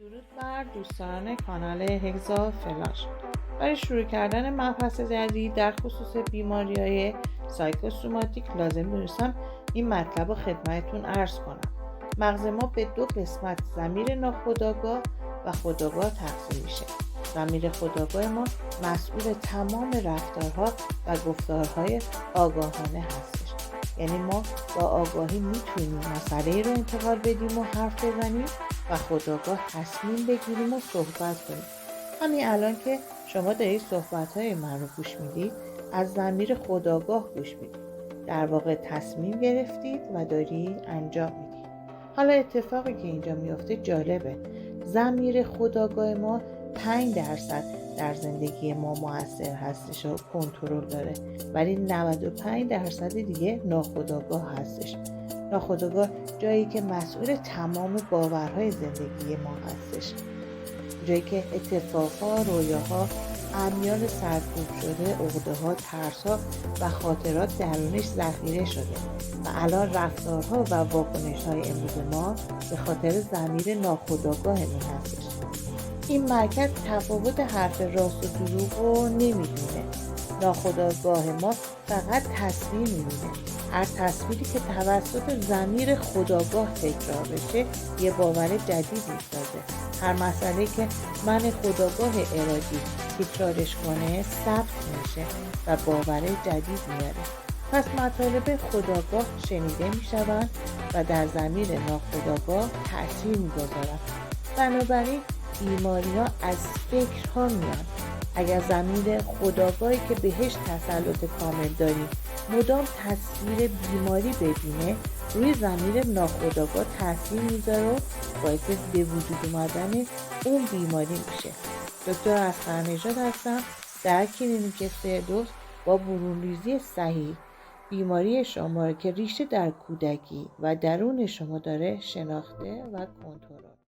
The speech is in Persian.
درود بر دوستان کانال هگزا فلاش. برای شروع کردن مبحث جدید در خصوص بیماری‌های سایکوسوماتیک لازم دونستم این مطلب رو خدمتتون عرض کنم. مغز ما به دو قسمت ضمیر ناخودآگاه و خودآگاه تقسیم میشه. ضمیر خودآگاه ما مسئول تمام رفتارها و گفتارهای آگاهانه هستش. یعنی ما با آگاهی میتونیم مسئله رو انتقال بدیم و حرف بزنیم و خودآگاه تصمیم بگیریم و صحبت کنیم. همین الان که شما دارید صحبت‌های من رو گوش میدید، از ضمیر خودآگاه گوش میدید. در واقع تصمیم گرفتید و دارید انجام میدید. حالا اتفاقی که اینجا میفته جالبه. ضمیر خودآگاه ما 5% در زندگی ما مؤثر هستش و کنترل داره، ولی 95% دیگه ناخودآگاه هستش. ناخودآگاه جایی که مسئول تمام باورهای زندگی ما هستش، جایی که اتفاقها، رویاها، امیال سرکوب شده، عقده‌ها، ترس‌ها و خاطرات درونش ذخیره شده و الان رفتارها و واکنش‌های امروز ما به خاطر ضمیر ناخودآگاهمون هستش. این مرکز تفاوت حرف راست و دروغ رو نمیدونه. ناخودآگاه ما فقط تصویر میبینه. هر تصویری که توسط ضمیر خودآگاه تکرار بشه یه باور جدید میسازه. هر مسئله که من خودآگاه ارادی تکرارش کنه ثبت میشه و باور جدید میاره. پس مطالب خودآگاه شنیده میشوند و در ضمیر ناخودآگاه تأثیر میگذارند. بنابراین بیماری‌ها از فکرها میان. اگر ضمیر خودآگاهی که بهش تسلط کامل داریم مدام تصویر بیماری ببینه، روی ضمیر ناخودآگاه تاثیر میذاره و باعث به وجود اومدن اون بیماری میشه. دکتر اصغرنژاد هستم در کلینیک فردوس با برونریزی صحیح بیماری شما که ریشه در کودکی و درون شما داره شناخته و کنترل